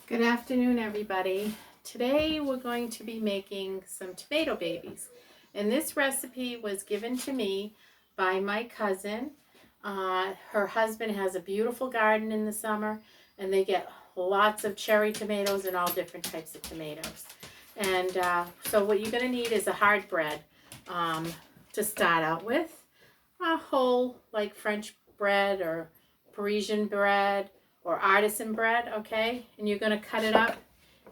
Good afternoon, everybody. Today we're going to be making some tomato babies. And this recipe was given to me by my cousin. Her husband has a beautiful garden in the summer, and they get lots of cherry tomatoes and all different types of tomatoes. And so what you're going to need is a hard bread to start out with. A whole, like French bread or Parisian bread or artisan bread, okay? And you're gonna cut it up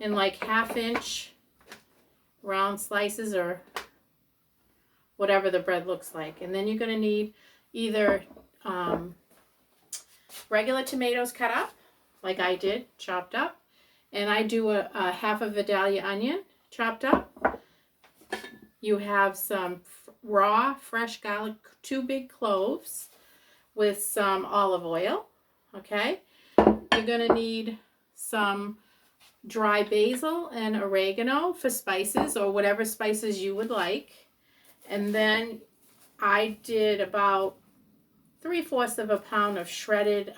in like 1/2 inch round slices or whatever the bread looks like. And then you're gonna need either regular tomatoes cut up, like I did, chopped up. And I do a 1/2 of Vidalia onion chopped up. You have some raw, fresh garlic, 2 big cloves with some olive oil, okay? You're going to need some dry basil and oregano for spices or whatever spices you would like. And then I did about 3/4 of a pound of shredded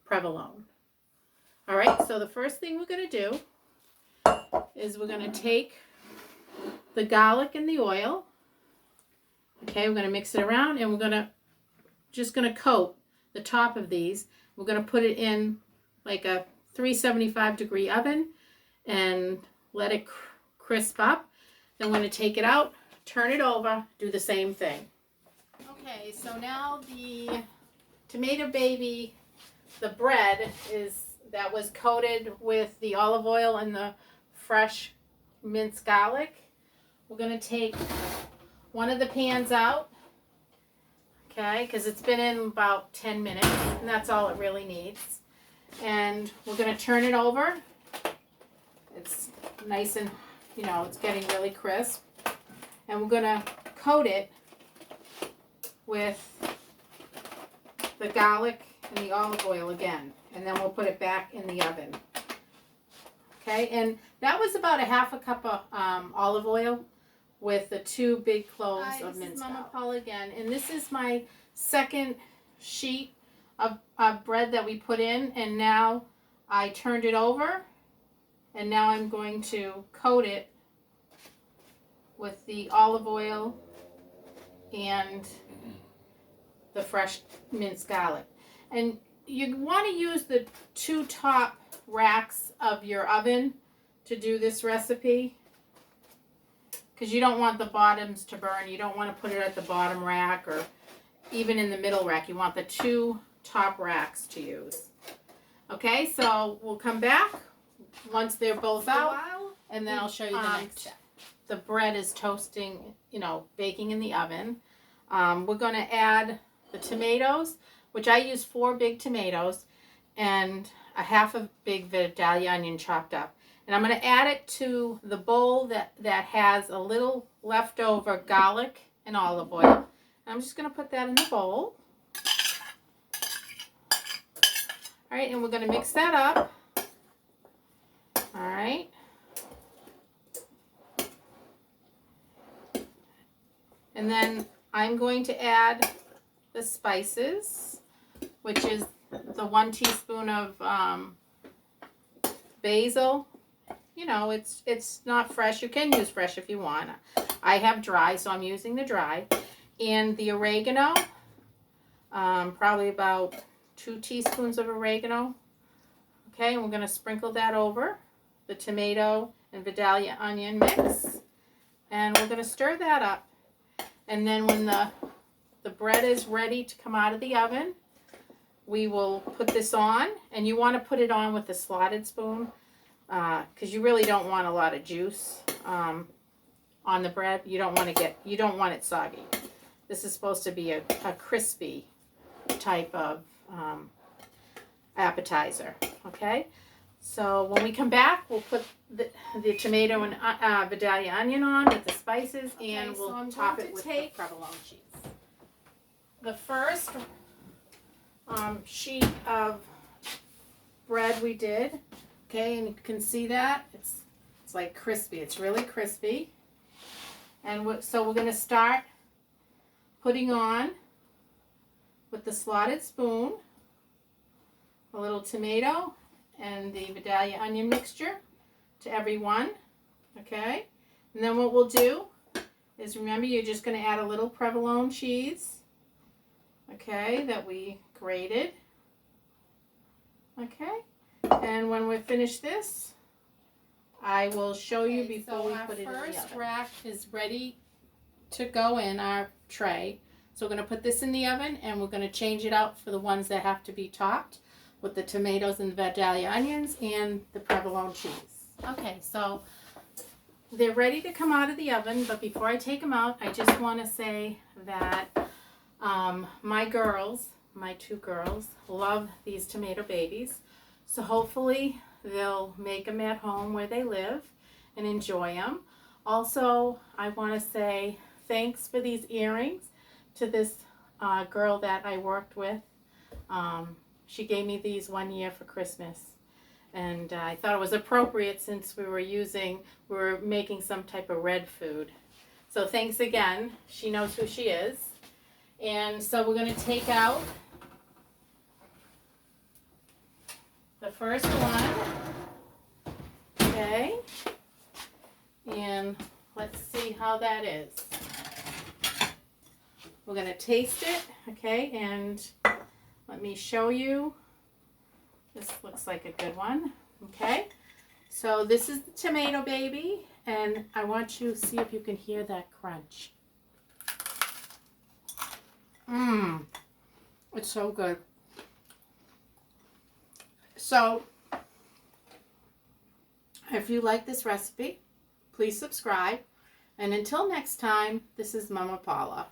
provolone. All right, so the first thing we're going to do is we're going to take the garlic and the oil. Okay, we're going to mix it around, and we're just going to coat the top of these. We're going to put it in like a 375-degree oven and let it crisp up. Then we're going to take it out, turn it over, do the same thing. Okay, so now the tomato baby, the bread that was coated with the olive oil and the fresh minced garlic. We're going to take one of the pans out, okay, because it's been in about 10 minutes, and that's all it really needs. And we're going to turn it over. It's nice and, it's getting really crisp. And we're going to coat it with the garlic and the olive oil again. And then we'll put it back in the oven. Okay, and that was about a 1/2 cup of olive oil with the 2 big cloves of minced garlic. Mama Paula again, and this is my second sheet of bread that we put in, and now I turned it over, and now I'm going to coat it with the olive oil and the fresh minced garlic. And you want to use the 2 top racks of your oven to do this recipe, because you don't want the bottoms to burn. You don't want to put it at the bottom rack or even in the middle rack. You want the 2 top racks to use. Okay, so we'll come back once they're both out, and then I'll show you the next step. The bread is toasting, baking in the oven. We're going to add the tomatoes, which I use 4 big tomatoes and a 1/2 a big Vidalia onion chopped up. And I'm going to add it to the bowl that has a little leftover garlic and olive oil. And I'm just going to put that in the bowl. All right, and we're going to mix that up. All right. And then I'm going to add the spices, which is the 1 teaspoon of basil. It's not fresh. You can use fresh if you want. I have dry, so I'm using the dry. And the oregano, probably about 2 teaspoons of oregano. Okay, and we're going to sprinkle that over the tomato and Vidalia onion mix. And we're going to stir that up. And then when the bread is ready to come out of the oven, we will put this on. And you want to put it on with a slotted spoon, because you really don't want a lot of juice on the bread. You don't want it soggy. This is supposed to be a crispy type of appetizer. Okay, so when we come back, we'll put the tomato and Vidalia onion on with the spices, and we'll top it with the provolone cheese. The first sheet of bread we did, okay, and you can see that it's like crispy. It's really crispy. And so we're going to start putting on with the slotted spoon a little tomato and the Vidalia onion mixture to every one. Okay, and then what we'll do is, remember, you're just going to add a little provolone cheese, okay, that we grated. Okay, and when we finish this, I will show you before we put it in the oven. Our first rack is ready to go in our tray. So we're going to put this in the oven, and we're going to change it out for the ones that have to be topped with the tomatoes and the Vidalia onions and the provolone cheese. Okay, so they're ready to come out of the oven, but before I take them out, I just want to say that my two girls, love these tomato babies. So hopefully they'll make them at home where they live and enjoy them. Also, I want to say thanks for these earrings to this girl that I worked with. She gave me these one year for Christmas. And I thought it was appropriate since we were making some type of red food. So thanks again. She knows who she is. And so we're going to take out the first one. Okay. And let's see how that is. We're going to taste it. Okay. And let me show you. This looks like a good one. Okay. So this is the tomato baby. And I want you to see if you can hear that crunch. It's so good. So, if you like this recipe, please subscribe. And until next time, this is Mama Paula.